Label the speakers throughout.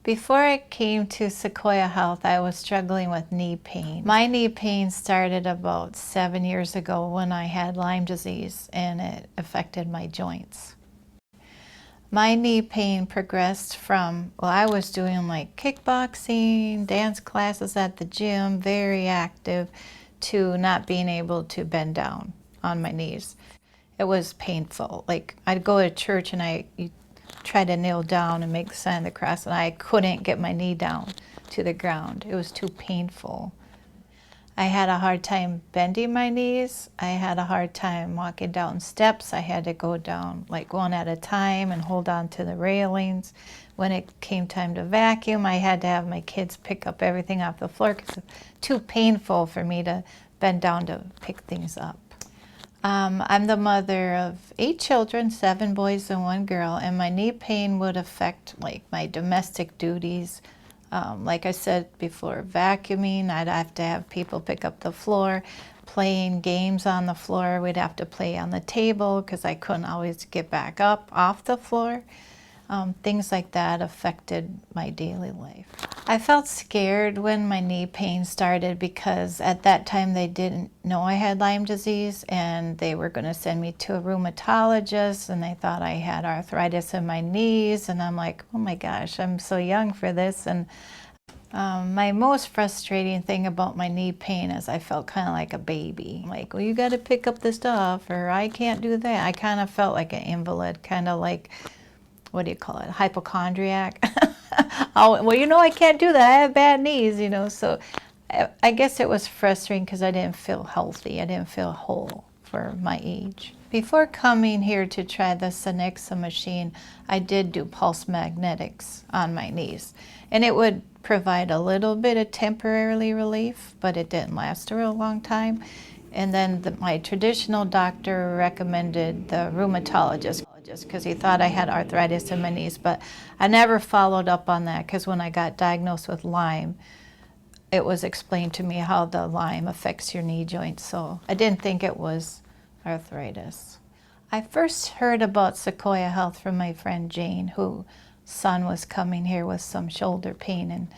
Speaker 1: Before I came to Secoya Health, I was struggling with knee pain. My knee pain started about 7 years ago when I had Lyme disease and it affected my joints. My knee pain progressed from, well, I was doing like kickboxing, dance classes at the gym, very active, to not being able to bend down on my knees. It was painful. Like I'd go to church and you try to kneel down and make the sign of the cross, and I couldn't get my knee down to the ground. It was too painful. I had a hard time bending my knees. I had a hard time walking down steps. I had to go down like one at a time and hold on to the railings. When it came time to vacuum, I had to have my kids pick up everything off the floor because it was too painful for me to bend down to pick things up. I'm the mother of 8 children, 7 boys and 1 girl, and my knee pain would affect like my domestic duties. Like I said before, vacuuming, I'd have to have people pick up the floor, playing games on the floor. We'd have to play on the table because I couldn't always get back up off the floor. Things like that affected my daily life. I felt scared when my knee pain started because at that time they didn't know I had Lyme disease and they were going to send me to a rheumatologist and they thought I had arthritis in my knees, and I'm like, oh my gosh, I'm so young for this. And my most frustrating thing about my knee pain is I felt kind of like a baby. Like, well, you got to pick up the stuff, or I can't do that. I kind of felt like an invalid, kind of like, what do you call it, hypochondriac. Oh, well, you know, I can't do that. I have bad knees, you know. So I guess it was frustrating because I didn't feel healthy. I didn't feel whole for my age. Before coming here to try the Sequoia machine, I did do pulse magnetics on my knees. And it would provide a little bit of temporary relief, but it didn't last a real long time. And then my traditional doctor recommended the rheumatologist because he thought I had arthritis in my knees, but I never followed up on that because when I got diagnosed with Lyme, it was explained to me how the Lyme affects your knee joints, so I didn't think it was arthritis. I first heard about Secoya Health from my friend Jane, whose son was coming here with some shoulder pain, and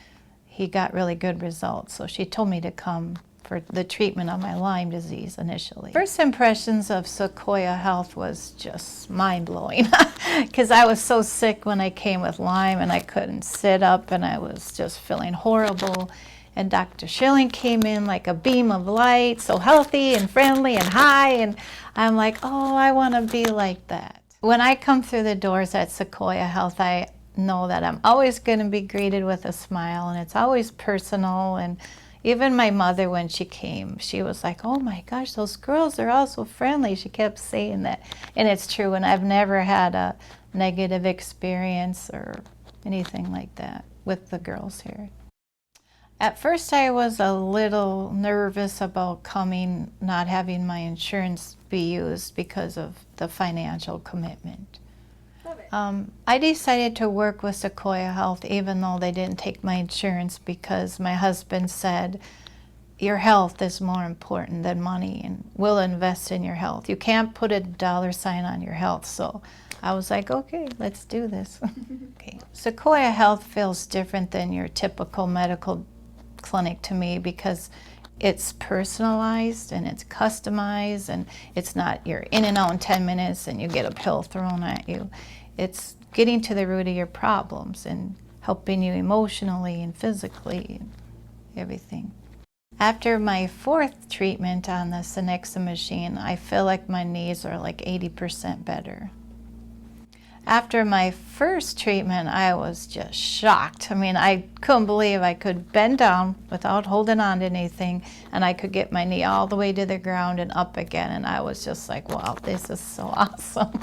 Speaker 1: he got really good results, so she told me to come for the treatment of my Lyme disease initially. First impressions of Secoya Health was just mind-blowing because I was so sick when I came with Lyme and I couldn't sit up and I was just feeling horrible. And Dr. Schilling came in like a beam of light, so healthy and friendly and high, and I'm like, oh, I want to be like that. When I come through the doors at Secoya Health, I know that I'm always going to be greeted with a smile, and it's always personal. And even my mother, when she came, she was like, oh my gosh, those girls are all so friendly. She kept saying that. And it's true, and I've never had a negative experience or anything like that with the girls here. At first I was a little nervous about coming, not having my insurance be used because of the financial commitment. I decided to work with Secoya Health even though they didn't take my insurance because my husband said, your health is more important than money and we'll invest in your health. You can't put a dollar sign on your health. So I was like, okay, let's do this. Okay. Secoya Health feels different than your typical medical clinic to me because it's personalized and it's customized, and it's not you're in and out in 10 minutes and you get a pill thrown at you. It's getting to the root of your problems and helping you emotionally and physically and everything. After my 4th treatment on the Sequoia machine, I feel like my knees are like 80% better. After my first treatment, I was just shocked. I mean, I couldn't believe I could bend down without holding on to anything, and I could get my knee all the way to the ground and up again, and I was just like, wow, this is so awesome.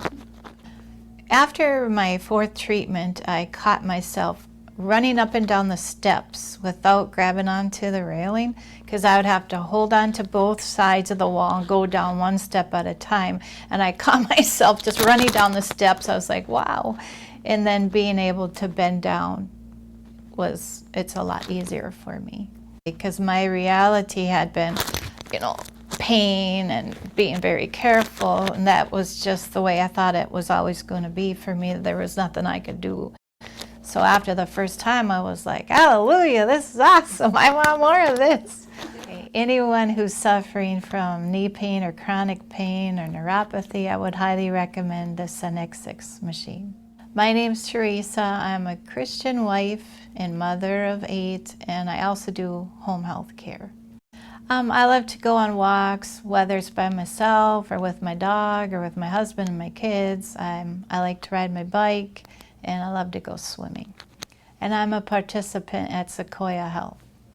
Speaker 1: After my 4th treatment, I caught myself running up and down the steps without grabbing onto the railing because I would have to hold on to both sides of the wall and go down one step at a time. And I caught myself just running down the steps. I was like, wow. And then being able to bend down it's a lot easier for me because my reality had been, you know, pain and being very careful, and that was just the way I thought it was always going to be for me. There was nothing I could do. So after the first time, I was like, hallelujah, this is awesome. I want more of this. Okay. Anyone who's suffering from knee pain or chronic pain or neuropathy, I would highly recommend the X6 machine. My name's Theresa. I'm a Christian wife and mother of 8, and I also do home health care. I love to go on walks, whether it's by myself or with my dog or with my husband and my kids. I like to ride my bike, and I love to go swimming. And I'm a participant at Secoya Health.